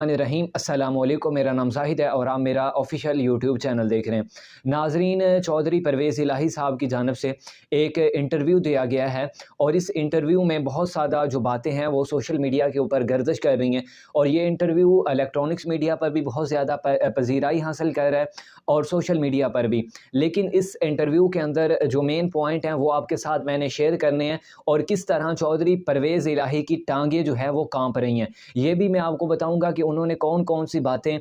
रहीम अस्सलाम वालेकुम। मेरा नाम जाहिद है और आप मेरा ऑफिशियल यूट्यूब चैनल देख रहे हैं। नाजरीन, चौधरी परवेज़ इलाही साहब की जानिब से एक इंटरव्यू दिया गया है और इस इंटरव्यू में बहुत ज़्यादा जो बातें हैं वो सोशल मीडिया के ऊपर गर्दिश कर रही हैं और ये इंटरव्यू इलेक्ट्रॉनिक्स मीडिया पर भी बहुत ज़्यादा पजीराई हासिल कर रहा है और सोशल मीडिया पर भी। लेकिन इस इंटरव्यू के अंदर जो मेन पॉइंट हैं वो आपके साथ मैंने शेयर करने हैं और किस तरह चौधरी परवेज़ इलाही की टांगें जो है वो काँप रही हैं, ये भी मैं आपको बताऊँगा कि उन्होंने कौन कौन सी बातें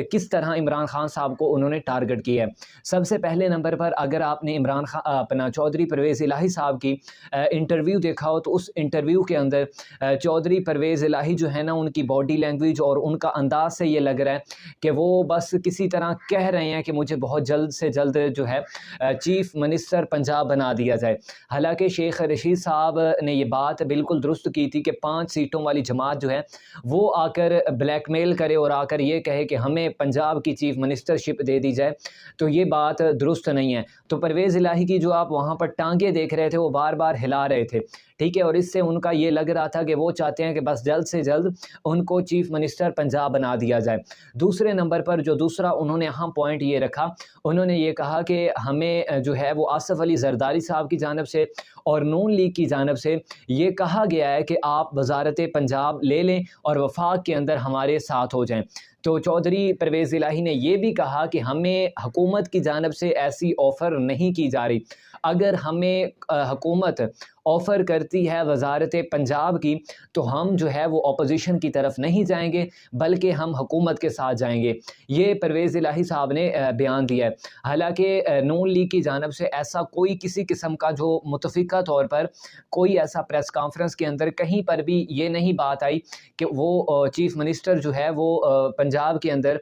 किस तरह इमरान खान साहब को उन्होंने टारगेट किया है। सबसे पहले नंबर पर अगर आपने इमरान खान अपना चौधरी परवेज़ इलाही साहब की इंटरव्यू देखा हो तो उस इंटरव्यू के अंदर चौधरी परवेज़ इलाही जो है ना, उनकी बॉडी लैंग्वेज और उनका अंदाज से ये लग रहा है कि वो बस किसी तरह कह रहे हैं कि मुझे बहुत जल्द से जल्द जो है चीफ मिनिस्टर पंजाब बना दिया जाए। हालांकि शेख रशीद साहब ने ये बात बिल्कुल दुरुस्त की थी कि 5 सीटों वाली जमात जो है वो आकर ब्लैकमेल करे और आकर ये कहे कि हमें पंजाब की चीफ मिनिस्टरशिप दे दी जाए, तो ये बात दुरुस्त नहीं है। तो परवेज़ इलाही की जो आप वहाँ पर टांगे देख रहे थे वो बार बार हिला रहे थे, ठीक है, और इससे उनका ये लग रहा था कि वो चाहते हैं कि बस जल्द से जल्द उनको चीफ मिनिस्टर पंजाब बना दिया जाए। दूसरे नंबर पर जो दूसरा उन्होंने अहम पॉइंट ये रखा, उन्होंने ये कहा कि हमें जो है वो आसिफ अली जरदारी साहब की जानिब से और नून लीग की जानिब से ये कहा गया है कि आप वजारत पंजाब ले लें और वफाक के अंदर हमारे साथ हो जाएं। तो चौधरी परवेज़ इलाही ने यह भी कहा कि हमें हुकूमत की जानिब से ऐसी ऑफ़र नहीं की जा रही। अगर हमें हुकूमत ऑफ़र करती है वजारत पंजाब की तो हम जो है वो अपोजिशन की तरफ नहीं जाएंगे बल्कि हम हुकूमत के साथ जाएंगे। ये परवेज़ इलाही साहब ने बयान दिया है। हालांकि नून लीग की जानिब से ऐसा कोई किसी किस्म का जो मुतफ़िका तौर पर कोई ऐसा प्रेस कॉन्फ्रेंस के अंदर कहीं पर भी ये नहीं बात आई कि वो चीफ़ मिनिस्टर जो है वो पंजाब के अंदर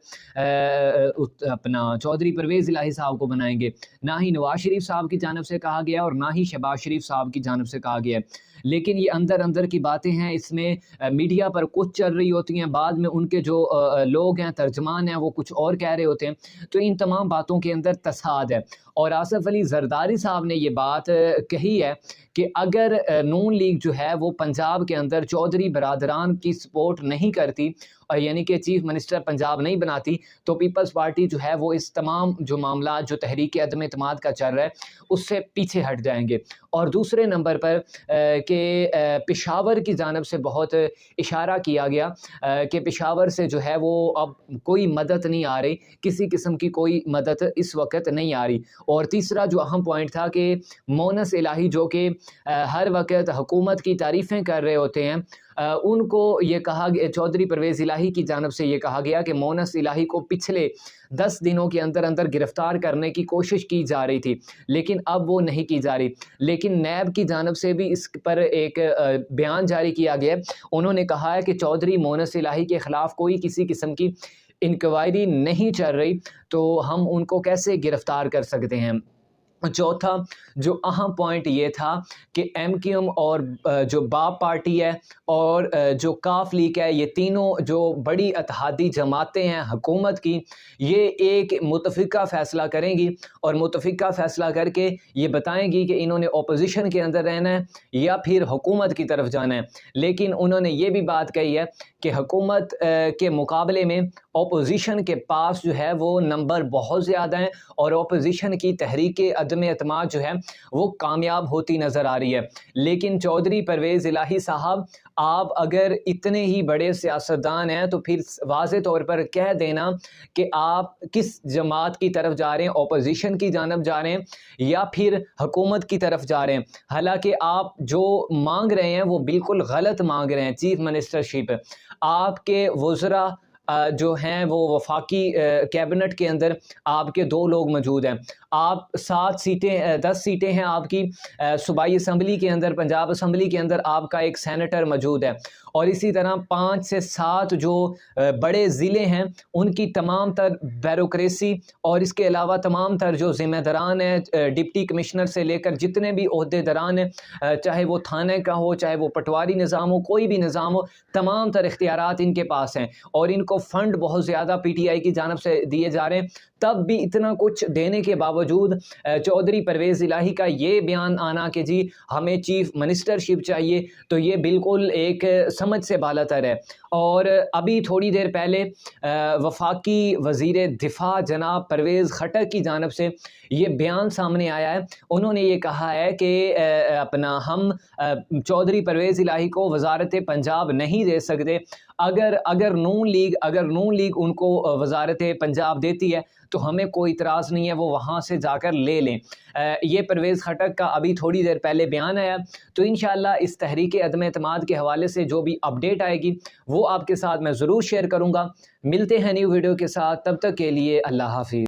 अपना चौधरी परवेज़ इलाही साहब को बनाएंगे। ना ही नवाज शरीफ साहब की जानिब से कहा गया और ना ही शहबाज शरीफ साहब की जानिब से कहा गया है। लेकिन ये अंदर अंदर की बातें हैं, इसमें मीडिया पर कुछ चल रही होती हैं, बाद में उनके जो लोग हैं, तर्जमान हैं, वो कुछ और कह रहे होते हैं। तो इन तमाम बातों के अंदर तसाद है और आसिफ अली जरदारी साहब ने ये बात कही है कि अगर नून लीग जो है वो पंजाब के अंदर चौधरी बरादरान की सपोर्ट नहीं करती और यानी कि चीफ मिनिस्टर पंजाब नहीं बनाती तो पीपल्स पार्टी जो है वो इस तमाम जो मामला जो तहरीक अदम एतमाद का चल रहा है उससे पीछे हट जाएंगे। और दूसरे नंबर पर कि पेशावर की जानिब से बहुत इशारा किया गया कि पेशावर से जो है वो अब कोई मदद नहीं आ रही, किसी किस्म की कोई मदद इस वक्त नहीं आ रही। और तीसरा जो अहम पॉइंट था कि मोनस इलाही जो कि हर वक्त हुकूमत की तारीफ़ें कर रहे होते हैं, उनको ये कहा गया, चौधरी परवेज़ इलाही की जानिब से ये कहा गया कि मोनस इलाही को पिछले 10 दिनों के अंदर अंदर गिरफ्तार करने की कोशिश की जा रही थी लेकिन अब वो नहीं की जा रही। लेकिन नैब की जानिब से भी इस पर एक बयान जारी किया गया। उन्होंने कहा है कि चौधरी मोनस इलाही के ख़िलाफ़ कोई किसी किस्म की इंक्वायरी नहीं चल रही तो हम उनको कैसे गिरफ्तार कर सकते हैं। चौथा जो अहम पॉइंट ये था कि एमक्यूएम और जो बाप पार्टी है और जो काफ लीग है, ये तीनों जो बड़ी इत्तेहादी जमातें हैं हुकूमत की, ये एक मुतफ़िका फ़ैसला करेंगी और मुतफ़िका फ़ैसला करके ये बताएंगी कि इन्होंने अपोजिशन के अंदर रहना है या फिर हुकूमत की तरफ जाना है। लेकिन उन्होंने ये भी बात कही है कि हुकूमत के मुकाबले में अपोजिशन के पास जो है वो नंबर बहुत ज़्यादा हैं और अपोजिशन की तहरीक अदम एतमाद जो है वो कामयाब होती नज़र आ रही है। लेकिन चौधरी परवेज़ इलाही साहब, आप अगर इतने ही बड़े सियासतदान हैं तो फिर वाज़े तौर पर कह देना कि आप किस जमात की तरफ जा रहे हैं, अपोजिशन की जानब जा रहे हैं या फिर हुकूमत की तरफ जा रहे हैं। हालांकि आप जो मांग रहे हैं वो बिल्कुल गलत मांग रहे हैं। चीफ मिनिस्टरशिप आपके वज़रा जो हैं वो वफाकी कैबिनेट के अंदर आपके 2 लोग मौजूद हैं। आप 7 सीटें 10 सीटें हैं आपकी सूबाई असम्बली के अंदर, पंजाब असम्बली के अंदर आपका एक सेनेटर मौजूद है और इसी तरह 5 से 7 जो बड़े ज़िले हैं उनकी तमाम तर ब्यूरोक्रेसी और इसके अलावा तमाम तर जो ज़िम्मेदारान हैं, डिप्टी कमिश्नर से लेकर जितने भी ओहदेदारान हैं, चाहे वो थाने का हो, चाहे वो पटवारी निज़ाम हो, कोई भी निज़ाम हो, तमाम तर इख्तियारात इनके पास हैं और इनको फ़ंड बहुत ज़्यादा पीटीआई की जानिब से दिए जा रहे हैं। तब भी इतना कुछ देने के बावजूद باوجود چودھری پرویز الہی کا یہ بیان آنا کہ جی ہمیں چیف منسٹرشپ چاہیے، تو یہ بالکل ایک سمجھ سے بالاتر ہے۔ اور ابھی تھوڑی دیر پہلے وفاقی وزیر دفاع جناب پرویز خٹک کی جانب سے یہ بیان سامنے آیا ہے۔ انہوں نے یہ کہا ہے کہ ہم چودھری پرویز الہی کو وزارت پنجاب نہیں دے سکتے، اگر نون لیگ ان کو وزارت پنجاب دیتی ہے تو ہمیں کوئی اعتراض نہیں ہے، وہ وہاں سے جا کر لے لیں۔ یہ پرویز خٹک کا ابھی تھوڑی دیر پہلے بیان آیا، تو انشاءاللہ اس تحریک عدم اعتماد کے حوالے سے جو بھی اپڈیٹ آئے گی وہ آپ کے ساتھ میں ضرور شیئر کروں گا۔ ملتے ہیں نیو ویڈیو کے ساتھ، تب تک کے لیے اللہ حافظ۔